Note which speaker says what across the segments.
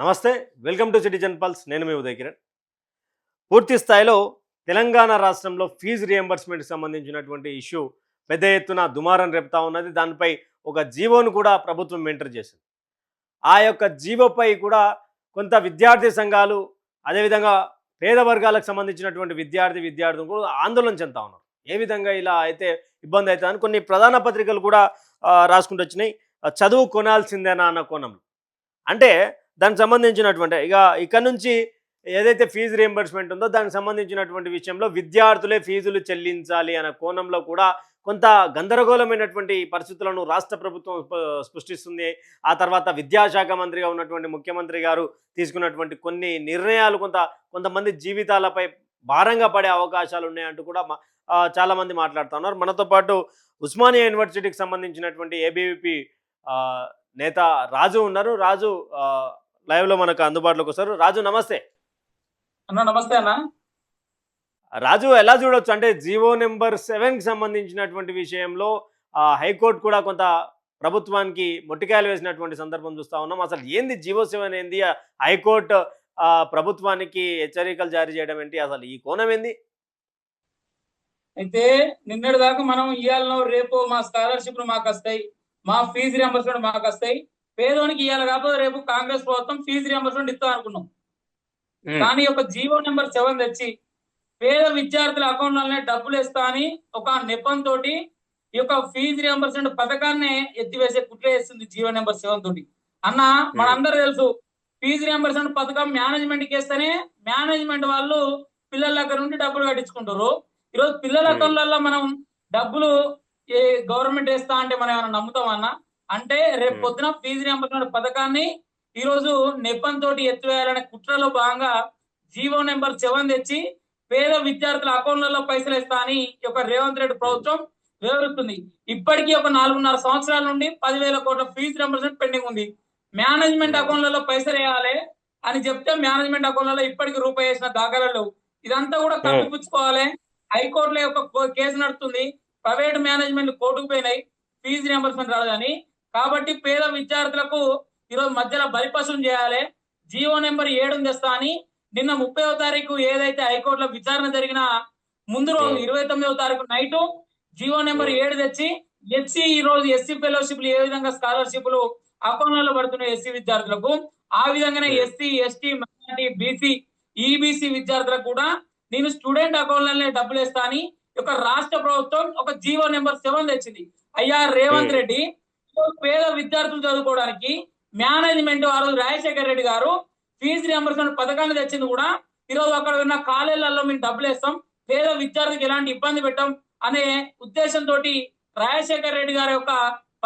Speaker 1: నమస్తే. Welcome to citizen pulse. నేను మీ ఉదయ్ కిరణ్. పూర్తి స్థాయిలో తెలంగాణ రాష్ట్రంలో ఫీజు రియంబర్స్మెంట్‌కి సంబంధించినటువంటి ఇష్యూ పెద్ద ఎత్తున దుమారం రేపుతా ఉన్నది. దానిపై ఒక జీవోను కూడా ప్రభుత్వం ఎంటర్ చేసింది. ఆ యొక్క జీవోపై కూడా కొంత విద్యార్థి సంఘాలు, అదేవిధంగా పేద వర్గాలకు సంబంధించినటువంటి విద్యార్థులు కూడా ఆందోళన చెందుతా ఉన్నారు. ఏ విధంగా ఇలా అయితే ఇబ్బంది అవుతుందని కొన్ని ప్రధాన పత్రికలు కూడా రాసుకుంటూ వచ్చినాయి. చదువు కొనాల్సిందేనా అన్న కోణంలో. అంటే దానికి సంబంధించినటువంటి ఇక్కడ నుంచి ఏదైతే ఫీజు రియంబర్స్మెంట్ ఉందో దానికి సంబంధించినటువంటి విషయంలో విద్యార్థులే ఫీజులు చెల్లించాలి అనే కోణంలో కూడా కొంత గందరగోళమైనటువంటి పరిస్థితులను రాష్ట్ర ప్రభుత్వం సృష్టిస్తుంది. ఆ తర్వాత విద్యాశాఖ మంత్రిగా ఉన్నటువంటి ముఖ్యమంత్రి గారు తీసుకున్నటువంటి కొన్ని నిర్ణయాలు కొంతమంది జీవితాలపై భారంగా పడే అవకాశాలు ఉన్నాయంటూ కూడా చాలామంది మాట్లాడుతున్నారు. మనతో పాటు ఉస్మానియా యూనివర్సిటీకి సంబంధించినటువంటి ఏబీవీపీ నేత రాజు ఉన్నారు. రాజు లైవ్లో మనకు అందుబాటులోకి వస్తారు. రాజు నమస్తే.
Speaker 2: అన్న నమస్తే అన్న.
Speaker 1: రాజు ఎలా చూడొచ్చు అంటే జీవో నెంబర్ 7కి సంబంధించినటువంటి విషయంలో హైకోర్టు కూడా కొంత ప్రభుత్వానికి మొట్టికాయలు వేసినటువంటి సందర్భం చూస్తా ఉన్నాం. అసలు ఏంది జీవో 7 ఏంది? హైకోర్టు ప్రభుత్వానికి హెచ్చరికలు జారీ చేయడం ఏంటి? అసలు ఈ కోణం ఏంది?
Speaker 2: అయితే నిన్నటి దాకా మనం ఇవాళ రేపు మా స్కాలర్షిప్లు మాకు వస్తాయి, మా ఫీజు రియంబర్స్మెంట్ మాకు వస్తాయి, పేదోనికి ఇవాళ కాకపోతే రేపు కాంగ్రెస్ ప్రభుత్వం ఫీజు రియంబర్స్మెంట్ ఇస్తా అనుకున్నాం. కానీ ఒక జీవో నెంబర్ 7 తెచ్చి పేద విద్యార్థుల అకౌంట్లనే డబ్బులు ఇస్తా అని ఒక నెపంతో ఈ యొక్క ఫీజు రియంబర్స్మెంట్ పథకాన్ని ఎత్తివేసే కుట్ర చేస్తుంది జీవో నెంబర్ 7 తోటి. అన్న మనందరూ తెలుసు, ఫీజు రియంబర్స్మెంట్ పథకం మేనేజ్మెంట్కి ఇస్తేనే మేనేజ్మెంట్ వాళ్ళు పిల్లల దగ్గర నుండి డబ్బులు కట్టించుకుంటారు. ఈరోజు పిల్లల అకౌంట్లలో మనం డబ్బులు గవర్నమెంట్ వేస్తా అంటే మనం ఏమైనా నమ్ముతామన్నా? అంటే రేపు పొద్దున ఫీజు రియంబర్స్మెంట్ పథకాన్ని ఈ రోజు నెపంతో ఎత్తివేయాలనే కుట్రలో భాగంగా జీవో నెంబర్ 7 తెచ్చి పేద విద్యార్థుల అకౌంట్లలో పైసలు ఇస్తా అని ఒక రేవంత్ రెడ్డి ప్రభుత్వం వివరిస్తుంది. ఇప్పటికీ ఒక 4.5 సంవత్సరాల నుండి 10,000 కోట్ల ఫీజు రియంబర్స్మెంట్ పెండింగ్ ఉంది. మేనేజ్మెంట్ అకౌంట్లలో పైసలు వేయాలి అని చెప్తే మేనేజ్మెంట్ అకౌంట్లలో ఇప్పటికీ రూపాయి వేసిన దాఖలాలు. ఇదంతా కూడా కప్పిపుచ్చుకోవాలి. హైకోర్టులో ఒక కేసు నడుస్తుంది, ప్రైవేట్ మేనేజ్మెంట్ కోర్టుకు పోయినాయి, ఫీజు రియంబర్స్మెంట్ రాదని. కాబట్టి పేద విద్యార్థులకు ఈరోజు మధ్యలో బలిపశం చేయాలి. జీవో నెంబర్ 7 తెస్తా అని నిన్న 30వ తారీఖు ఏదైతే హైకోర్టులో విచారణ జరిగిన ముందు రోజు 29వ తారీఖు నైటు జీవో నెంబర్ 7 తెచ్చి ఎస్సీ ఈ రోజు ఎస్సీ ఫెలోషిప్లు ఏ విధంగా స్కాలర్షిప్లు అకౌంట్లలో పడుతున్నాయి ఎస్సీ విద్యార్థులకు, ఆ విధంగానే SC ST minority BC EBC విద్యార్థులకు కూడా నేను స్టూడెంట్ అకౌంట్లనే డబ్బులు వేస్తా అని ఒక రాష్ట్ర ప్రభుత్వం ఒక జీవో నెంబర్ 7 తెచ్చింది. అయ్యా రేవంత్ రెడ్డి, పేద విద్యార్థులు చదువుకోవడానికి మేనేజ్మెంట్ ఆ రోజు రాజశేఖర్ రెడ్డి గారు ఫీజు రియంబర్స్మెంట్ పథకాన్ని తెచ్చింది కూడా ఈరోజు అక్కడ ఉన్న కాలేజీలలో మేము డబ్బులు వేస్తాం, పేద విద్యార్థికి ఎలాంటి ఇబ్బంది పెట్టాం అనే ఉద్దేశంతో రాజశేఖర్ రెడ్డి గారి యొక్క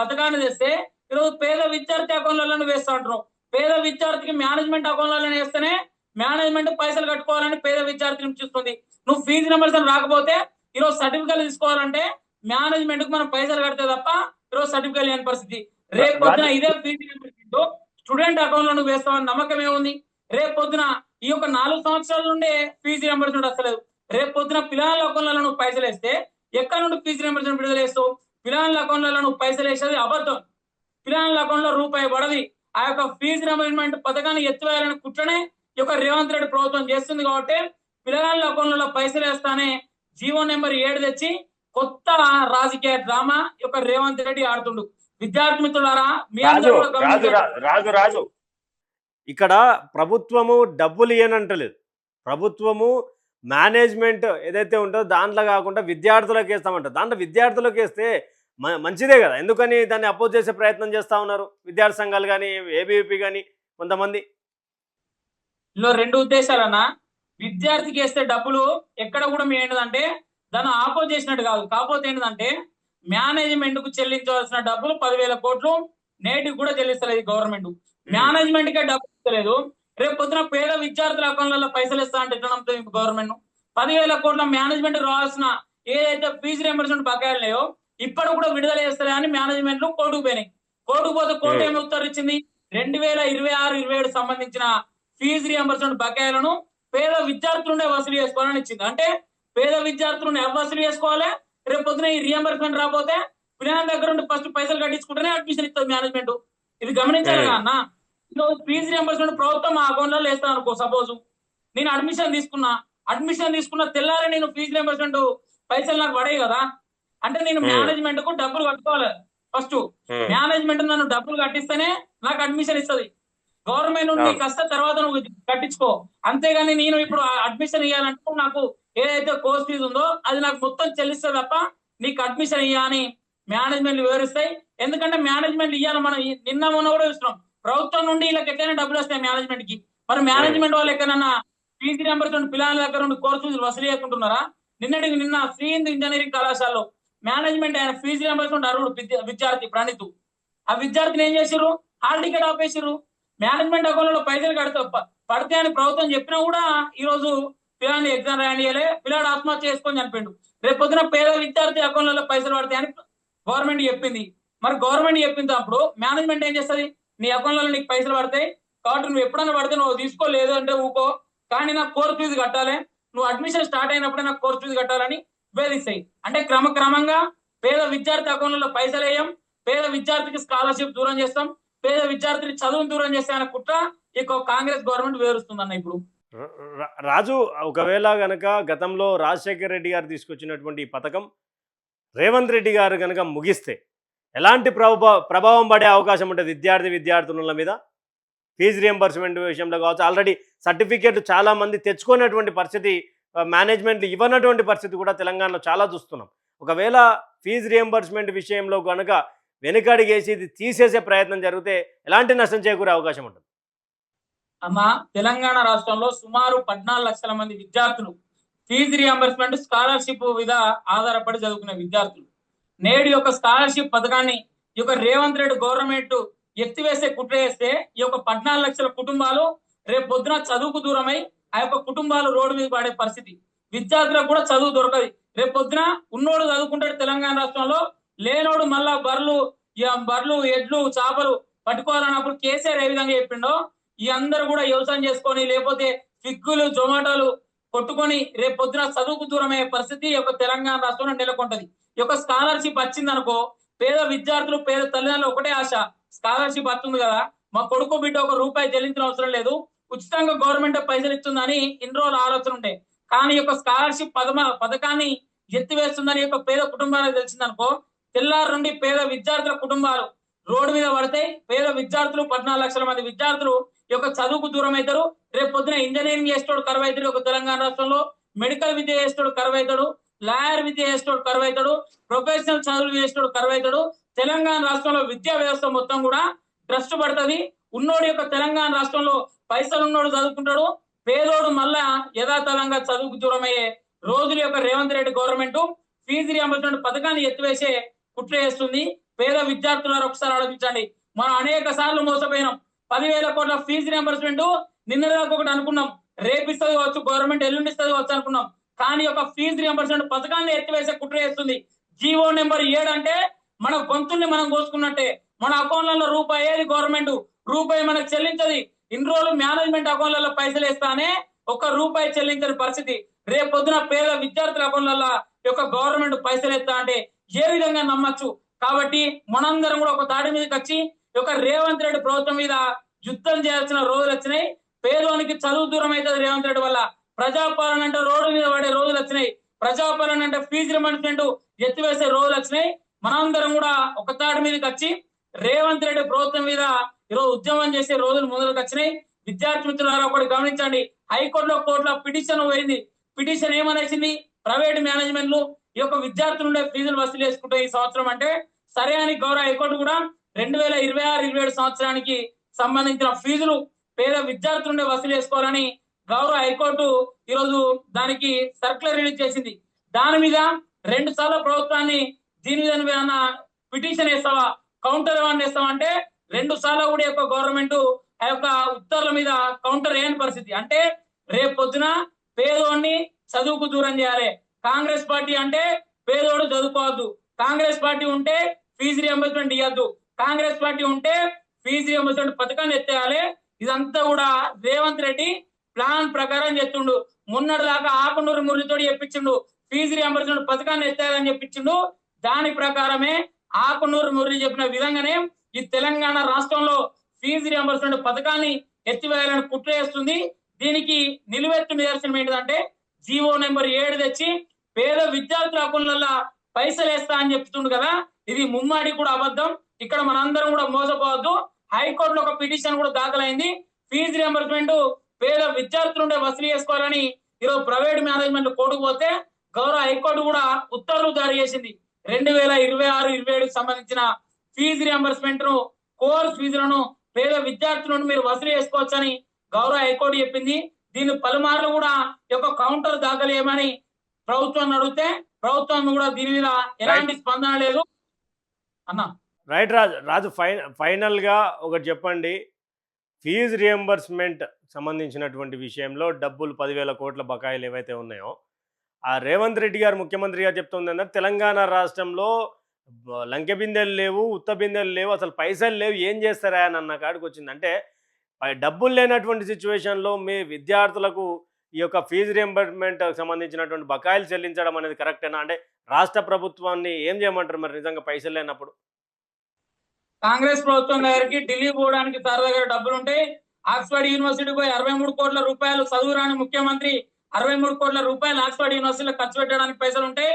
Speaker 2: పథకాన్ని తెస్తే ఈరోజు పేద విద్యార్థి అకౌంట్లలో వేస్తా అంటారు. పేద విద్యార్థికి మేనేజ్మెంట్ అకౌంట్లలో వేస్తేనే మేనేజ్మెంట్ పైసలు కట్టుకోవాలని పేద విద్యార్థిని చూస్తుంది. నువ్వు ఫీజు రియంబర్స్మెంట్ రాకపోతే ఈరోజు సర్టిఫికేట్ తీసుకోవాలంటే మేనేజ్మెంట్ కు మనం పైసలు కడితే తప్ప ఈరోజు సర్టిఫికేట్ లేని పరిస్థితి. రేపు పొద్దున ఇదే ఫీజు రియంబర్స్మెంట్ స్టూడెంట్ అకౌంట్ లో వేస్తామని నమ్మకం ఏముంది? రేపు పొద్దున ఈ యొక్క 4 సంవత్సరాల నుండే ఫీజు రియంబర్స్మెంట్ వస్తలేదు. రేపు పొద్దున పిల్లల అకౌంట్లలో నువ్వు పైసలు వేస్తే ఎక్కడ నుండి ఫీజు రియంబర్స్మెంట్ విడుదల చేస్తావు? పిల్లల అకౌంట్లలో నువ్వు పైసలు వేసేది అబద్ధం. పిల్లల అకౌంట్ లో రూపాయి పడది. ఆ యొక్క ఫీజు రియంబర్స్మెంట్ పథకాన్ని ఎత్తివేయాలని కుట్రనే ఈ యొక్క రేవంత్ రెడ్డి ప్రభుత్వం చేస్తుంది. కాబట్టి పిల్లల అకౌంట్లలో పైసలు వేస్తానే జీవో నెంబర్ 7 తెచ్చి కొత్త రాజకీయ డ్రామా ఈ యొక్క రేవంత్ రెడ్డి ఆడుతుండు. విద్యార్థి మిత్రులారా, మీ అందరూ
Speaker 1: రాజు ఇక్కడ ప్రభుత్వము డబ్బులు ఇయ్యనంటలేదు. ప్రభుత్వము మేనేజ్మెంట్ ఏదైతే ఉంటుందో దాంట్లో కాకుండా విద్యార్థులకు వేస్తామంటారు. దాంట్లో విద్యార్థులకు వేస్తే మంచిదే కదా, ఎందుకని దాన్ని అపోజ్ చేసే ప్రయత్నం చేస్తా ఉన్నారు విద్యార్థి సంఘాలు కానీ ఏబీవీపీ కానీ కొంతమంది?
Speaker 2: ఇందులో 2 ఉద్దేశాలన్నా. విద్యార్థికి వేస్తే డబ్బులు ఎక్కడ కూడా మీ ఏంటంటే దాన్ని ఆపోజ్ చేసినట్టు కాదు. కాకపోతే ఏంటంటే మేనేజ్మెంట్ కు చెల్లించవలసిన డబ్బులు 10,000 కోట్లు నేటికి కూడా చెల్లిస్తలేదు గవర్నమెంట్. మేనేజ్మెంట్ కే డబ్బులు ఇస్తలేదు. రేపు పొద్దున పేద విద్యార్థుల అకౌంట్లలో పైసలు ఇస్తా అంటే గవర్నమెంట్ 10,000 కోట్ల మేనేజ్మెంట్ రావాల్సిన ఏదైతే ఫీజు రియంబర్స్మెంట్ బకాయిలు లేవో ఇప్పుడు కూడా విడుదల చేస్తారే అని మేనేజ్మెంట్లు కోర్టుకు పోయినాయి. కోర్టుకు పోతే కోర్టు ఏమి ఉత్తర్వు ఇచ్చింది? 2026-27 సంబంధించిన ఫీజు రియంబర్స్మెంట్ బకాయిలను పేద విద్యార్థులునే వసూలు చేసుకోవాలని ఇచ్చింది. అంటే పేద విద్యార్థులను ఎవరు వసూలు చేసుకోవాలి? రేపు పొద్దున ఈ రియంబర్స్మెంట్ రాకపోతే పిల్లల దగ్గర నుండి ఫస్ట్ పైసలు కట్టించుకుంటేనే అడ్మిషన్ ఇస్తుంది మేనేజ్మెంట్. ఇది గమనించాలి అన్న. ఫీజు రియంబర్స్మెంట్ ప్రభుత్వం మా అకౌంట్ లో వేస్తాను అనుకో. సపోజ్ నేను అడ్మిషన్ తీసుకున్న తెల్లారి నేను ఫీజు రియంబర్స్మెంట్ పైసలు నాకు పడాయి కదా. అంటే నేను మేనేజ్మెంట్ కు డబ్బులు కట్టుకోవాలి. ఫస్ట్ మేనేజ్మెంట్ నన్ను డబ్బులు కట్టిస్తేనే నాకు అడ్మిషన్ ఇస్తుంది. గవర్నమెంట్ నుండి నీకు వస్తే తర్వాత నువ్వు కట్టించుకో. అంతేగాని నేను ఇప్పుడు అడ్మిషన్ ఇవ్వాలంటే నాకు ఏదైతే కోర్స్ ఫీజు ఉందో అది నాకు మొత్తం చెల్లిస్తుంది తప్ప నీకు అడ్మిషన్ ఇవ్వని మేనేజ్మెంట్ వివరిస్తాయి. ఎందుకంటే మేనేజ్మెంట్ ఇవ్వాలి. మనం నిన్న మొన్న కూడా చూస్తున్నాం, ప్రభుత్వం నుండి వీళ్ళకి ఎక్కడైనా డబ్బులు వస్తాయి మేనేజ్మెంట్ కి. మరి మేనేజ్మెంట్ వాళ్ళు ఎక్కడైనా ఫీజు రియంబర్స్మెంట్ పిల్లల దగ్గర నుండి కోర్సు ఫీజులు వసూలు చేయకుంటున్నారా? నిన్న శ్రీ హిందూ ఇంజనీరింగ్ కళాశాలలో మేనేజ్మెంట్ ఆయన ఫీజు రియంబర్స్మెంట్ అర్హుడు విద్యార్థి ప్రణీత్. ఆ విద్యార్థిని ఏం చేశారు? హాల్ టికెట్ ఆపేసారు. మేనేజ్మెంట్ అకౌంట్ లో పైసలు పడితే అని ప్రభుత్వం చెప్పినా కూడా ఈ రోజు పిల్లాన్ని ఎగ్జామ్ రాయనియలే, పిల్లాడు ఆత్మహత్య చేసుకొని చనిపోయిండు. రేపు పొద్దున పేద విద్యార్థి అకౌంట్లలో పైసలు పడతాయని గవర్నమెంట్ చెప్పింది. మరి గవర్నమెంట్ చెప్పినప్పుడు మేనేజ్మెంట్ ఏం చేస్తుంది? నీ అకౌంట్లలో నీకు పైసలు పడతాయి కాబట్టి నువ్వు ఎప్పుడన్నా పడితే నువ్వు తీసుకోలేదు అంటే ఊకో, కానీ నాకు కోర్స్ ఫీజు కట్టాలి, నువ్వు అడ్మిషన్ స్టార్ట్ అయినప్పుడే నాకు కోర్స్ ఫీజు కట్టాలని వేధిస్తాయి. అంటే క్రమక్రమంగా పేద విద్యార్థి అకౌంట్లలో పైసలు వేయం, పేద విద్యార్థికి స్కాలర్షిప్ దూరం చేస్తాం, పేద విద్యార్థిని చదువును దూరం చేస్తే అనే కుట్ర ఈ కాంగ్రెస్ గవర్నమెంట్ వివరిస్తుందన్న. ఇప్పుడు
Speaker 1: రాజు, ఒకవేళ గనక గతంలో రాజశేఖర్ రెడ్డి గారు తీసుకొచ్చినటువంటి ఈ పథకం రేవంత్ రెడ్డి గారు కనుక ముగిస్తే ఎలాంటి ప్రభావం పడే అవకాశం ఉంటుంది విద్యార్థుల మీద? ఫీజు రియంబర్స్మెంట్ విషయంలో కావచ్చు, ఆల్రెడీ సర్టిఫికేట్ చాలా మంది తెచ్చుకున్నటువంటి పరిస్థితి, మేనేజ్మెంట్ ఇవ్వనటువంటి పరిస్థితి కూడా తెలంగాణలో చాలా చూస్తున్నాం. ఒకవేళ ఫీజు రియంబర్స్మెంట్ విషయంలో కనుక వెనుకడిగేసి ఇది తీసేసే ప్రయత్నం జరిగితే ఎలాంటి నష్టం చేకూరే అవకాశం ఉంటుంది?
Speaker 2: అమ్మా, తెలంగాణ రాష్ట్రంలో సుమారు 14 లక్షల మంది విద్యార్థులు ఫీజు రియంబర్స్మెంట్ స్కాలర్షిప్ మీద ఆధారపడి చదువుకునే విద్యార్థులు. నేడు యొక్క స్కాలర్షిప్ పథకాన్ని ఈ యొక్క రేవంత్ రెడ్డి గవర్నమెంట్ ఎత్తివేసే కుట్ర వేస్తే ఈ యొక్క 14 లక్షల కుటుంబాలు రేపు పొద్దున చదువుకు దూరమై ఆ యొక్క కుటుంబాలు రోడ్డు మీద పడే పరిస్థితి. విద్యార్థులకు కూడా చదువు దొరకదు. రేపు పొద్దున ఉన్నోడు చదువుకుంటాడు తెలంగాణ రాష్ట్రంలో, లేనోడు మళ్ళా బర్లు ఎడ్లు చేపలు పట్టుకోవాలన్నప్పుడు కేసీఆర్ ఏ విధంగా చెప్పిండో ఈ అందరూ కూడా వ్యవసాయం చేసుకొని లేకపోతే స్విగ్గీలు జొమాటోలు కొట్టుకొని రేపు పొద్దున చదువుకు దూరమయ్యే పరిస్థితి ఈ యొక్క తెలంగాణ రాష్ట్రంలో నెలకొంటది. ఈ యొక్క స్కాలర్షిప్ వచ్చిందనుకో, పేద విద్యార్థులు పేద తల్లిదండ్రులు ఒకటే ఆశ, స్కాలర్షిప్ వస్తుంది కదా, మా కొడుకు బిడ్డ ₹1 చెల్లించిన అవసరం లేదు, ఉచితంగా గవర్నమెంట్ పైసలు ఇస్తుందని ఇన్ని రోజులు ఆలోచన ఉండే. కానీ ఈ యొక్క స్కాలర్షిప్ పథకాన్ని ఎత్తివేస్తుందని యొక్క పేద కుటుంబాలకు తెలిసిందనుకో, తెల్లారి నుండి పేద విద్యార్థుల కుటుంబాలు రోడ్డు మీద పడతాయి. పేద విద్యార్థులు 14 లక్షల మంది విద్యార్థులు ఈ యొక్క చదువుకు దూరం అవుతారు. రేపు పొద్దున ఇంజనీరింగ్ చేసేటోడు కరువు అవుతాడు ఒక తెలంగాణ రాష్ట్రంలో, మెడికల్ విద్య చేసేటోడు కరువు అవుతాడు, లాయర్ విద్య చేసేటోడు కరువు అవుతాడు, ప్రొఫెషనల్ చదువులు చేసేటోడు కరువు అవుతాడు. తెలంగాణ రాష్ట్రంలో విద్యా వ్యవస్థ మొత్తం కూడా ట్రస్ట్ పడుతుంది. ఉన్నోడు యొక్క తెలంగాణ రాష్ట్రంలో పైసలు ఉన్నోడు చదువుకుంటాడు, పేదోడు మళ్ళా యథాతథంగా చదువుకు దూరమయ్యే రోజుల యొక్క Revanth Reddy government fee reimbursement పథకాన్ని ఎత్తివేసే కుట్ర చేస్తుంది. పేద విద్యార్థులను ఒకసారి ఆలోచించండి. మనం అనేక సార్లు మోసపోయినాం. 10,000 కోట్ల ఫీజు రియంబర్స్మెంట్ నిన్నదాకా ఒకటి అనుకున్నాం, రేపిస్తుంది కావచ్చు గవర్నమెంట్, ఎల్లుండి ఇస్తుంది కావచ్చు అనుకున్నాం. కానీ ఒక ఫీజు రియంబర్స్మెంట్ పథకాన్ని ఎత్తివేసే కుట్ర చేస్తుంది. జీవో నెంబర్ 7 అంటే మన గొంతుల్ని మనం కోసుకున్నట్టే. మన అకౌంట్లలో రూపాయి ఏది గవర్నమెంట్ రూపాయి మనకు చెల్లించది. ఇన్ని రోజులు మేనేజ్మెంట్ అకౌంట్లలో పైసలు వేస్తానే ₹1 చెల్లించని పరిస్థితి. రేపు పొద్దున పేద విద్యార్థుల అకౌంట్లలో యొక్క గవర్నమెంట్ పైసలు ఎత్తా అంటే ఏ విధంగా నమ్మచ్చు? కాబట్టి మనందరం కూడా ఒక తాడి మీదకి వచ్చి ఒక రేవంత్ రెడ్డి ప్రభుత్వం మీద యుద్ధం చేయాల్సిన రోజులు వచ్చినాయి. పేదోనికి చదువు దూరం అవుతుంది రేవంత్ రెడ్డి వల్ల. ప్రజాపాలన అంటే రోడ్డు మీద పడే రోజులు వచ్చినాయి. ప్రజాపాలన అంటే ఫీజు రియంబర్స్మెంట్ ఎత్తివేసే రోజులు వచ్చినాయి. మనందరం కూడా ఒక తాడి మీదకి వచ్చి రేవంత్ రెడ్డి ప్రభుత్వం మీద ఈరోజు ఉద్యమం చేసే రోజులు మొదలుకు వచ్చినాయి. విద్యార్థి మిత్రులారా ఒకటి గమనించండి, హైకోర్టులో కోర్టులో పిటిషన్ పోయింది. పిటిషన్ ఏమనేసింది? ప్రైవేట్ మేనేజ్మెంట్లు ఈ యొక్క విద్యార్థులు ఉండే ఫీజులు వసూలు చేసుకుంటే ఈ సంవత్సరం అంటే సరే అని గౌరవ హైకోర్టు కూడా 2026-27 సంవత్సరానికి సంబంధించిన ఫీజులు పేద విద్యార్థులు ఉండే వసూలు చేసుకోవాలని గౌరవ హైకోర్టు ఈరోజు దానికి సర్క్యులర్ రిలీజ్ చేసింది. దాని మీద 2 సార్లు ప్రభుత్వాన్ని దీని మీద పిటిషన్ వేస్తావా, కౌంటర్ ఏమన్నా వేస్తావా అంటే 2 సార్లు కూడా యొక్క గవర్నమెంట్ ఆ యొక్క ఉత్తర్వుల మీద కౌంటర్ వేయని పరిస్థితి. అంటే రేపు పొద్దున పేదోడిని చదువుకు దూరం చేయాలి. కాంగ్రెస్ పార్టీ అంటే పేదోడు చదువుకోవద్దు, కాంగ్రెస్ పార్టీ ఉంటే ఫీజు రియంబర్స్మెంట్ ఇవ్వద్దు, కాంగ్రెస్ పార్టీ ఉంటే ఫీజు రియంబర్స్మెంట్ పథకాన్ని ఎత్తేయాలి. ఇదంతా కూడా రేవంత్ రెడ్డి ప్లాన్ ప్రకారం చెప్తుండు. మొన్నటి దాకా ఆకునూరు మురళితో చెప్పించిండు ఫీజు రియంబర్స్మెంట్ పథకాన్ని ఎత్తేయాలని చెప్పించిండు. దాని ప్రకారమే ఆకునూరు మురళి చెప్పిన విధంగానే ఈ తెలంగాణ రాష్ట్రంలో ఫీజు రియంబర్స్మెంట్ పథకాన్ని ఎత్తివేయాలని కుట్ర చేస్తుంది. దీనికి నిలువెత్తు నిదర్శనం ఏంటంటే జీవో నెంబర్ 7 తెచ్చి పేద విద్యార్థుల అకౌంట్లలో పైసలు వేస్తా అని చెప్తుండు కదా, ఇది ముమ్మాడి కూడా అబద్ధం. ఇక్కడ మనందరం కూడా మోసపోవద్దు. హైకోర్టులో ఒక పిటిషన్ కూడా దాఖలైంది. ఫీజు రియంబర్స్మెంట్ పేద విద్యార్థులుండే వసూలు చేసుకోవాలని ఈరోజు ప్రైవేట్ మేనేజ్మెంట్ కోర్టుకు పోతే గౌరవ హైకోర్టు కూడా ఉత్తర్వులు జారీ చేసింది. 2026-27 సంబంధించిన ఫీజు రియంబర్స్మెంట్ ను, కోర్స్ ఫీజులను పేద విద్యార్థులను మీరు వసూలు చేసుకోవచ్చని గౌరవ హైకోర్టు చెప్పింది. దీన్ని పలుమార్లు కూడా ఒక కౌంటర్ దాఖలు చేయమని ప్రభుత్వాన్ని అడిగితే ప్రభుత్వం కూడా దీని మీద ఎలాంటి స్పందన లేదు అన్న.
Speaker 1: రైట్ రాజు ఫైనల్ గా ఒకటి చెప్పండి. ఫీజు రియంబర్స్మెంట్ సంబంధించినటువంటి విషయంలో డబ్బులు 10,000 కోట్ల బకాయిలు ఏవైతే ఉన్నాయో, ఆ రేవంత్ రెడ్డి గారు ముఖ్యమంత్రి గారు చెప్తుంది అంటే తెలంగాణ రాష్ట్రంలో లంకె బిందెలు లేవు, ఉత్త బిందెలు లేవు, అసలు పైసలు లేవు, ఏం చేస్తారా అని అన్న కాడికి వచ్చింది. అంటే డబ్బులు లేనటువంటి సిచ్యువేషన్లో మీ విద్యార్థులకు ఈ యొక్క ఫీజు రియంబర్స్మెంట్ సంబంధించినటువంటి బకాయిలు చెల్లించడం అనేది కరెక్టేనా? అంటే రాష్ట్ర ప్రభుత్వాన్ని ఏం చేయమంటారు మరి నిజంగా పైసలు లేనప్పుడు?
Speaker 2: కాంగ్రెస్ ప్రభుత్వం దగ్గరికి ఢిల్లీ పోవడానికి సార్ దగ్గర డబ్బులు ఉంటాయి. ఆక్స్ఫర్డ్ యూనివర్సిటీ పోయి 63 కోట్ల రూపాయలు చదువురాని ముఖ్యమంత్రి 63 కోట్ల రూపాయలు ఆక్స్ఫర్డ్ యూనివర్సిటీలో ఖర్చు పెట్టడానికి పైసలు ఉంటాయి.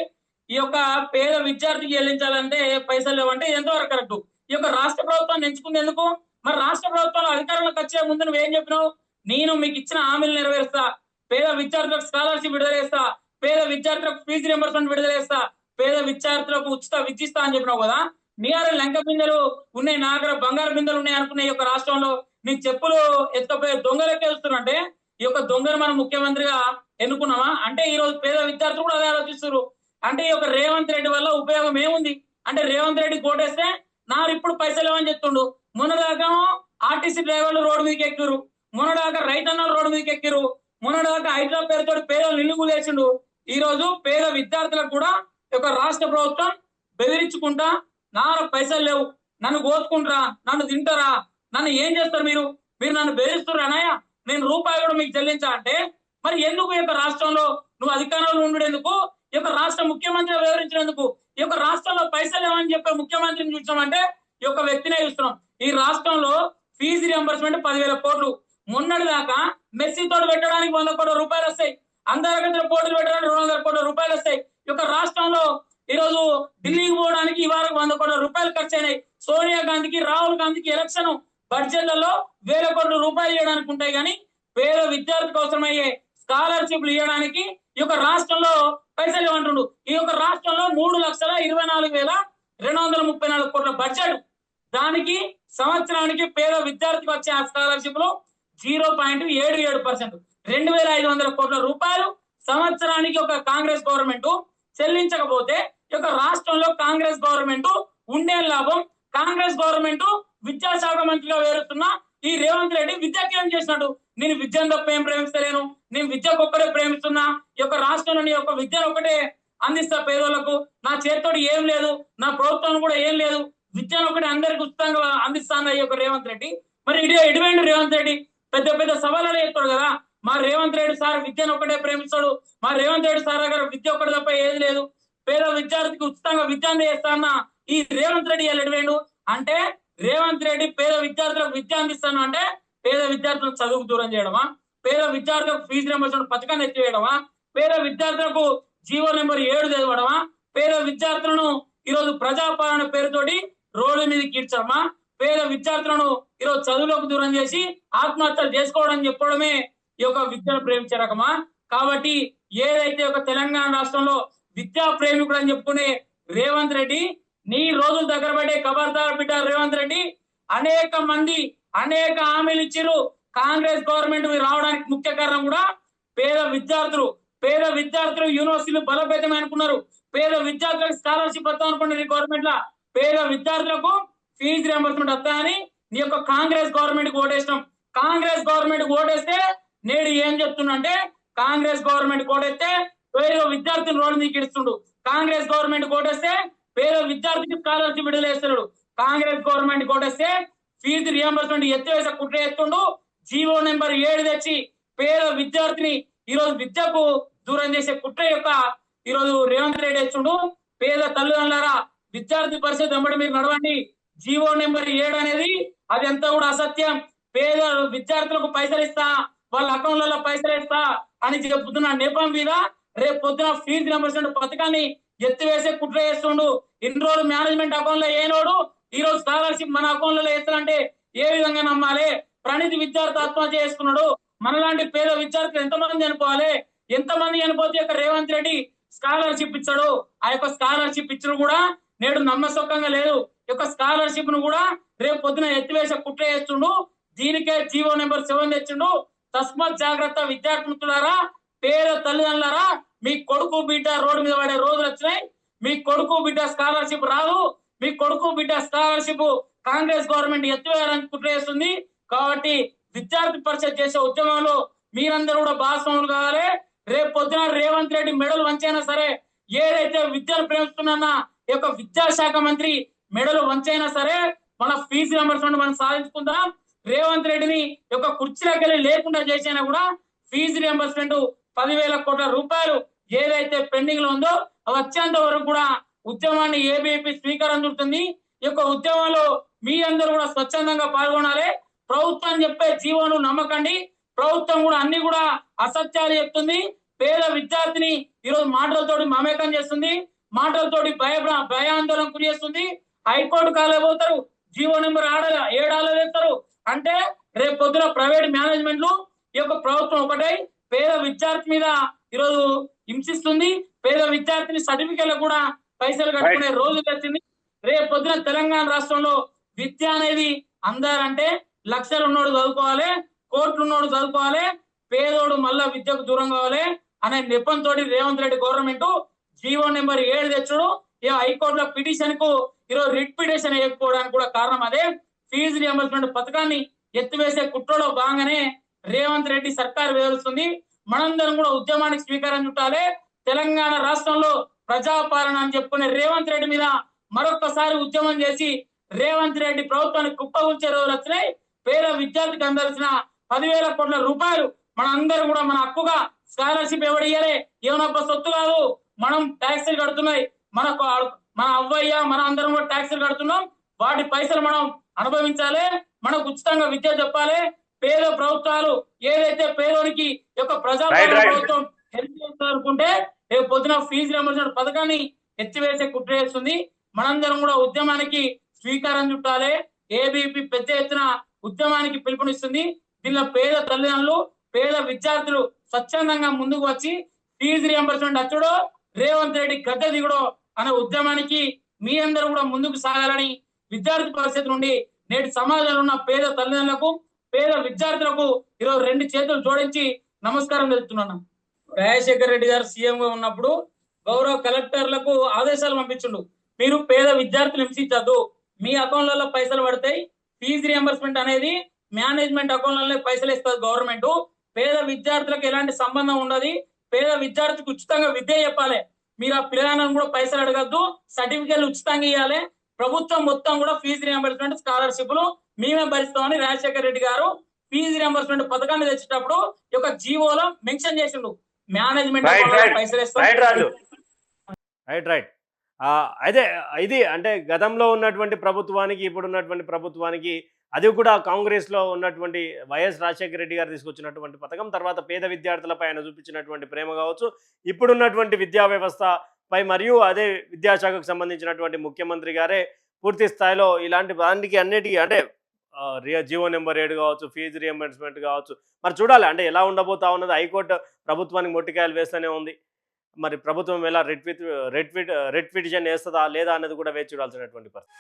Speaker 2: ఈ యొక్క పేద విద్యార్థికి చెల్లించాలంటే పైసలు లేవంటే ఎంతవరకు కరెక్ట్? ఈ యొక్క రాష్ట్ర ప్రభుత్వాన్ని ఎంచుకుంది ఎందుకు? మరి రాష్ట్ర ప్రభుత్వంలో అధికారంలోకి వచ్చే ముందు నువ్వు ఏం చెప్పినావు? నేను మీకు ఇచ్చిన హామీలు నెరవేరుస్తా, పేద విద్యార్థులకు స్కాలర్షిప్ విడుదల చేస్తా, పేద విద్యార్థులకు ఫీజు రియంబర్స్మెంట్ విడుదల చేస్తా, పేద విద్యార్థులకు ఉచిత విద్య ఇస్తా అని చెప్పినావు కదా. నీ దగ్గర లంక బిందెలు ఉన్నాయి, నా దగ్గర బంగారు బిందెలు ఉన్నాయి అనుకునే ఈ యొక్క రాష్ట్రంలో నీ చెప్పులు ఎత్తుకపోయే దొంగలకే వస్తున్నారంటే ఈ యొక్క దొంగలు మనం ముఖ్యమంత్రిగా ఎన్నుకున్నామా? అంటే ఈ రోజు పేద విద్యార్థులు కూడా అదే ఆలోచిస్తున్నారు. అంటే ఈ యొక్క రేవంత్ రెడ్డి వల్ల ఉపయోగం ఏముంది? అంటే రేవంత్ రెడ్డి కోటేస్తే నాకు ఇప్పుడు పైసలు ఇవ్వని చెప్తుండు. మొన్నదాకా ఆర్టీసీ డ్రైవర్లు రోడ్డు మీదకి ఎక్కిరు, మొన్నదాకా రైతన్నలు రోడ్డు మీదకి ఎక్కిరు, మొన్నదాకా హైదరాబాద్ పేరుతో పేదలు ఇల్లు కూలేసిండు. ఈ రోజు పేద విద్యార్థులకు కూడా ఈ యొక్క రాష్ట్ర ప్రభుత్వం బెదిరించుకుంటా నా పైసలు లేవు, నన్ను కోసుకుంటారా, నన్ను తింటారా, నన్ను ఏం చేస్తారు మీరు నన్ను బెదిరిస్తున్నారు అన్నయ్య, నేను రూపాయి కూడా మీకు చెల్లించా అంటే మరి ఎందుకు ఈ యొక్క రాష్ట్రంలో నువ్వు అధికారంలో ఉండేందుకు, ఈ యొక్క రాష్ట్ర ముఖ్యమంత్రి వివరించినందుకు, ఈ యొక్క రాష్ట్రంలో పైసలు ఏమని చెప్పే ముఖ్యమంత్రిని చూసామంటే ఈ యొక్క వ్యక్తినే చూస్తున్నాం. ఈ రాష్ట్రంలో ఫీజు రియంబర్స్మెంట్ 10,000 కోట్లు. మొన్నటి దాకా మెస్సీ తోడు పెట్టడానికి 100 కోట్ల రూపాయలు వస్తాయి, అంతర్గత పోటీలు పెట్టడానికి 200 కోట్ల రూపాయలు వస్తాయి. ఈ యొక్క రాష్ట్రంలో ఈ రోజు ఢిల్లీకి పోవడానికి ఈ వారం 100 కోట్ల రూపాయలు ఖర్చు అయినాయి. సోనియా గాంధీకి, రాహుల్ గాంధీకి ఎలక్షన్ బడ్జెట్లలో 1000 కోట్ల రూపాయలు ఇవ్వడానికి ఉంటాయి. కానీ పేద విద్యార్థికి అవసరమయ్యే స్కాలర్షిప్లు ఇవ్వడానికి ఈ యొక్క రాష్ట్రంలో పైసలు ఇవ్వంటుండు. ఈ యొక్క రాష్ట్రంలో 3,24,234 కోట్ల బడ్జెట్. దానికి సంవత్సరానికి పేద విద్యార్థికి వచ్చే ఆ స్కాలర్షిప్లు 0.77%, 2,500 కోట్ల రూపాయలు సంవత్సరానికి ఒక కాంగ్రెస్ గవర్నమెంట్ చెల్లించకపోతే ఈ యొక్క రాష్ట్రంలో కాంగ్రెస్ గవర్నమెంట్ ఉండే లాభం. కాంగ్రెస్ గవర్నమెంట్ విద్యాశాఖ మంత్రిగా వేరుతున్న ఈ రేవంత్ రెడ్డి విద్యకి ఏం చేసినట్టు? నేను విద్యను తప్ప ఏం ప్రేమిస్తలేను, నేను విద్యకు ఒక్కడే ప్రేమిస్తున్నా, ఈ యొక్క రాష్ట్రంలో నీ యొక్క విద్యను ఒకటే అందిస్తా పేదోళ్లకు, నా చేతితోటి ఏం లేదు, నా ప్రభుత్వం కూడా ఏం లేదు, విద్యను ఒకటి అందరికి ఉచితంగా అందిస్తాను ఈ యొక్క రేవంత్ రెడ్డి. మరి ఇటువంటి రేవంత్ రెడ్డి పెద్ద పెద్ద సవాళ్ళు చెప్తాడు కదా, మా రేవంత్ రెడ్డి సార్ విద్యను ఒకటే ప్రేమిస్తాడు, మా రేవంత్ రెడ్డి సార్ దగ్గర విద్య ఒకటి తప్ప ఏది లేదు, పేద విద్యార్థికి ఉచితంగా విద్య అందిస్తా అన్న ఈ రేవంత్ రెడ్డి ఎడివేండు అంటే రేవంత్ రెడ్డి పేద విద్యార్థులకు విద్య అందిస్తాను అంటే పేద విద్యార్థులకు చదువుకు దూరం చేయడమా, పేద విద్యార్థులకు ఫీజు రియంబర్స్మెంట్ పథకాన్ని ఎత్తివేయడమా, పేద విద్యార్థులకు జీవో నెంబర్ 7 చదవడమా, పేద విద్యార్థులను ఈరోజు ప్రజాపాలన పేరుతోటి రోడ్డు మీద కీడ్చడమా, పేద విద్యార్థులను ఈరోజు చదువులకు దూరం చేసి ఆత్మహత్యలు చేసుకోవడం చెప్పడమే ఈ యొక్క విద్యను ప్రేమించే రకమా? కాబట్టి ఏదైతే ఒక తెలంగాణ రాష్ట్రంలో విద్యా ప్రేమికుడు అని చెప్పుకునే రేవంత్ రెడ్డి, నీ రోజులు దగ్గర పడే ఖబర్దార్ బిడ్డ రేవంత్ రెడ్డి. అనేక మంది అనేక హామీలు ఇచ్చిరు. కాంగ్రెస్ గవర్నమెంట్ రావడానికి ముఖ్య కారణం కూడా పేద విద్యార్థులు యూనివర్సిటీలు బలోపేతం అనుకున్నారు, పేద విద్యార్థులకు స్కాలర్షిప్ వస్తా అనుకున్నారు. ఈ గవర్నమెంట్ లా పేద విద్యార్థులకు ఫీజు రియంబర్స్మెంట్ వస్తాయని నీ యొక్క కాంగ్రెస్ గవర్నమెంట్ కి ఓటేసినాం. కాంగ్రెస్ గవర్నమెంట్ కి ఓటేస్తే నేడు ఏం చెప్తున్నా అంటే కాంగ్రెస్ గవర్నమెంట్ ఓటేస్తే పేద విద్యార్థులు రోడ్డు మీద ఇడుస్తుండు, కాంగ్రెస్ గవర్నమెంట్ ఓటేస్తే పేద విద్యార్థికి స్కాలర్షిప్ విడుదల చేస్తున్నాడు, కాంగ్రెస్ గవర్నమెంట్ ఓటేస్తే ఫీజు రియంబర్స్మెంట్ ఎత్తివేసే కుట్ర ఎత్తుండు. జీవో నెంబర్ 7 తెచ్చి పేద విద్యార్థిని ఈరోజు విద్యకు దూరం చేసే కుట్ర యొక్క ఈరోజు రేవంత్ రెడ్డి ఎత్తుండు. పేద తల్లిదండ్రులారా, విద్యార్థి పరిస్థితి వెంబడి మీరు నడవండి. జీవో నెంబర్ 7 అనేది అది ఎంత కూడా అసత్యం. పేద విద్యార్థులకు పైసలు ఇస్తా, వాళ్ళ అకౌంట్లలో పైసలు ఇస్తా అని చెబుతున్న నెపం మీద రేపు పొద్దున ఫీజు రియంబర్స్మెంట్ పథకాన్ని ఎత్తివేసే కుట్ర చేస్తుండు. ఇన్ని రోజులు మేనేజ్మెంట్ అకౌంట్ లో ఏనోడు ఈ రోజు స్కాలర్షిప్ మన అకౌంట్లలో వేస్తారంటే ఏ విధంగా నమ్మాలి? ప్రణీత్ విద్యార్థి ఆత్మహత్య చేసుకున్నాడు. మనలాంటి పేద విద్యార్థులు ఎంతమంది చనిపోవాలి? ఎంతమంది చనిపోతే రేవంత్ రెడ్డి స్కాలర్షిప్ ఇచ్చాడు. ఆ యొక్క స్కాలర్షిప్ ఇచ్చిన కూడా నేడు నమ్మసొక్కంగా లేదు. ఈ యొక్క స్కాలర్షిప్ ను కూడా రేపు పొద్దున ఎత్తివేసే కుట్ర చేస్తుండు. దీనికే జీవో నెంబర్ 7 తెచ్చిండు. తస్మాత్ జాగ్రత్త విద్యార్థి మిత్రులారా, పేద తల్లిదండ్రులారా, మీ కొడుకు బిడ్డ రోడ్డు మీద పడే రోజులు వచ్చినాయి. మీ కొడుకు బిడ్డ స్కాలర్షిప్ రాదు. మీ కొడుకు బిడ్డ స్కాలర్షిప్ కాంగ్రెస్ గవర్నమెంట్ ఎత్తివేయాలని కుట్ర చేస్తుంది. కాబట్టి విద్యార్థి పరిషత్ చేసే ఉద్యమంలో మీరందరూ కూడా భాగస్వాములు కావాలి. రేపు పొద్దున రేవంత్ రెడ్డి మెడలు వంచైనా సరే, ఏదైతే విద్యను ప్రేమిస్తున్నా ఈ యొక్క విద్యాశాఖ మంత్రి మెడలు వంచైనా సరే మన ఫీజు రియంబర్స్మెంట్ మనం సాధించుకుందాం. రేవంత్ రెడ్డిని యొక్క కుర్చీలోకి వెళ్ళి లేకుండా చేసినా కూడా ఫీజు రియంబర్స్మెంట్ 10,000 కోట్ల రూపాయలు ఏదైతే పెండింగ్ లో ఉందో అవి వచ్చేంత వరకు కూడా ఉద్యమాన్ని ఏబీపీ స్వీకారం చుడుతుంది. ఈ యొక్క ఉద్యమంలో మీ అందరూ కూడా స్వచ్ఛందంగా పాల్గొనాలి. ప్రభుత్వం చెప్పే జీవోను నమ్మకండి. ప్రభుత్వం కూడా అన్ని కూడా అసత్యాలు చెప్తుంది. పేద విద్యార్థిని ఈరోజు మాటలతోటి మమేకం చేస్తుంది, మాటలతోటి భయాందోళన గురి చేస్తుంది. హైకోర్టు కాలేపోతారు, జీవో నెంబర్ 7 వేస్తారు. అంటే రేపు పొద్దున ప్రైవేట్ మేనేజ్మెంట్లు ఈ యొక్క ప్రభుత్వం ఒకటై పేద విద్యార్థి మీద ఈరోజు హింసిస్తుంది. పేద విద్యార్థిని సర్టిఫికెట్లు కూడా పైసలు కట్టుకునే రోజు వచ్చింది. రేపు పొద్దున తెలంగాణ రాష్ట్రంలో విద్య అనేది అందాలంటే లక్షలు ఉన్నోడు చదువుకోవాలి, కోట్లు ఉన్నోడు చదువుకోవాలి, పేదోడు మళ్ళా విద్యకు దూరం కావాలి అనే నెపంతో Revanth Reddy government GO number 7 తెచ్చుడు. ఈ హైకోర్టులో పిటిషన్ కు ఈరోజు రిట్ పిటిషన్ వేయకపోవడానికి కూడా కారణం అదే. ఫీజు రియంబర్స్మెంట్ పథకాన్ని ఎత్తివేసే కుట్రలో భాగంగానే రేవంత్ రెడ్డి సర్కార్ వివరిస్తుంది. మనందరం కూడా ఉద్యమానికి స్వీకారం చుట్టాలి. తెలంగాణ రాష్ట్రంలో ప్రజాపాలన అని చెప్పుకునే రేవంత్ రెడ్డి మీద మరొకసారి ఉద్యమం చేసి రేవంత్ రెడ్డి ప్రభుత్వానికి కుప్పగూల్చే రోజులు వచ్చినాయి. పేద విద్యార్థికి అందాల్సిన 10,000 కోట్ల రూపాయలు మనందరూ కూడా మన హక్కుగా స్కాలర్షిప్ ఎవడియ్యాలి? ఏమన్నా సొత్తు కాదు. మనం ట్యాక్సులు కడుతున్నాయి, మనకు మన అవ్వయ్య మన అందరం కూడా ట్యాక్సులు కడుతున్నాం. వాటి పైసలు మనం అనుభవించాలి. మనకు ఉచితంగా విద్య చెప్పాలి. పేద ప్రభుత్వాలు ఏదైతే పేదోనికి యొక్క ప్రజాపాలన ప్రభుత్వం హెల్ప్ చేస్తారనుకుంటే రేపు పొద్దున ఫీజు రియంబర్స్మెంట్ పథకాన్ని ఎత్తివేసే కుట్ర చేస్తుంది. మనందరం కూడా ఉద్యమానికి స్వీకారం చుట్టాలి. ఏబీపీ పెద్ద ఎత్తున ఉద్యమానికి పిలుపునిస్తుంది. దీనిలో పేద తల్లిదండ్రులు, పేద విద్యార్థులు స్వచ్ఛందంగా ముందుకు వచ్చి ఫీజు రియంబర్స్మెంట్ అచ్చుడో రేవంత్ రెడ్డి గద్దె దిగుడో అనే ఉద్యమానికి మీ అందరూ కూడా ముందుకు సాగాలని విద్యార్థి పరిషత్ నుండి నేటి సమాజంలో ఉన్న పేద తల్లిదండ్రులకు, పేద విద్యార్థులకు ఈరోజు 2 చేతులు జోడించి నమస్కారం తెలుపుతున్నాను. రాజశేఖర్ రెడ్డి గారు సీఎం గా ఉన్నప్పుడు గౌరవ కలెక్టర్లకు ఆదేశాలు పంపించుండు. మీరు పేద విద్యార్థులు హింసించద్దు, మీ అకౌంట్లలో పైసలు పడతాయి. ఫీజు రియంబర్స్మెంట్ అనేది మేనేజ్మెంట్ అకౌంట్లలో పైసలు ఇస్తుంది గవర్నమెంట్. పేద విద్యార్థులకు ఎలాంటి సంబంధం ఉండదు. పేద విద్యార్థికి ఉచితంగా విద్య చెప్పాలి. మీరు ఆ పిల్లలను కూడా పైసలు అడగద్దు, సర్టిఫికెట్లు ఉచితంగా ఇవ్వాలి. ప్రభుత్వం మొత్తం కూడా ఫీజు రియంబర్స్మెంట్ స్కాలర్షిప్లు మేమే భరిస్తామని రాజశేఖర్ రెడ్డి గారు ఫీజు రియంబర్స్మెంట్ పథకాన్ని తెచ్చేటప్పుడు ఈ యొక్క జీవోలో మెన్షన్ చేసిండు. మేనేజ్మెంట్ పైసలు ఇస్తాం.
Speaker 1: రైట్. అదే ఇది అంటే గతంలో ఉన్నటువంటి ప్రభుత్వానికి ఇప్పుడున్నటువంటి ప్రభుత్వానికి అది కూడా కాంగ్రెస్లో ఉన్నటువంటి వైఎస్ రాజశేఖర రెడ్డి గారు తీసుకొచ్చినటువంటి పథకం, తర్వాత పేద విద్యార్థులపై ఆయన చూపించినటువంటి ప్రేమ కావచ్చు, ఇప్పుడున్నటువంటి విద్యా వ్యవస్థపై మరియు అదే విద్యాశాఖకు సంబంధించినటువంటి ముఖ్యమంత్రి గారే పూర్తి స్థాయిలో ఇలాంటి దానికి అన్నిటికీ అంటే జీవో నెంబర్ 7 కావచ్చు, ఫీజు రియంబర్స్మెంట్ కావచ్చు, మరి చూడాలి అంటే ఎలా ఉండబోతా ఉన్నది. హైకోర్టు ప్రభుత్వానికి మొట్టికాయలు వేస్తూనే ఉంది. మరి ప్రభుత్వం ఎలా రెడ్ పిటిషన్ వేస్తుందా లేదా అన్నది కూడా వేచి చూడాల్సినటువంటి పరిస్థితి.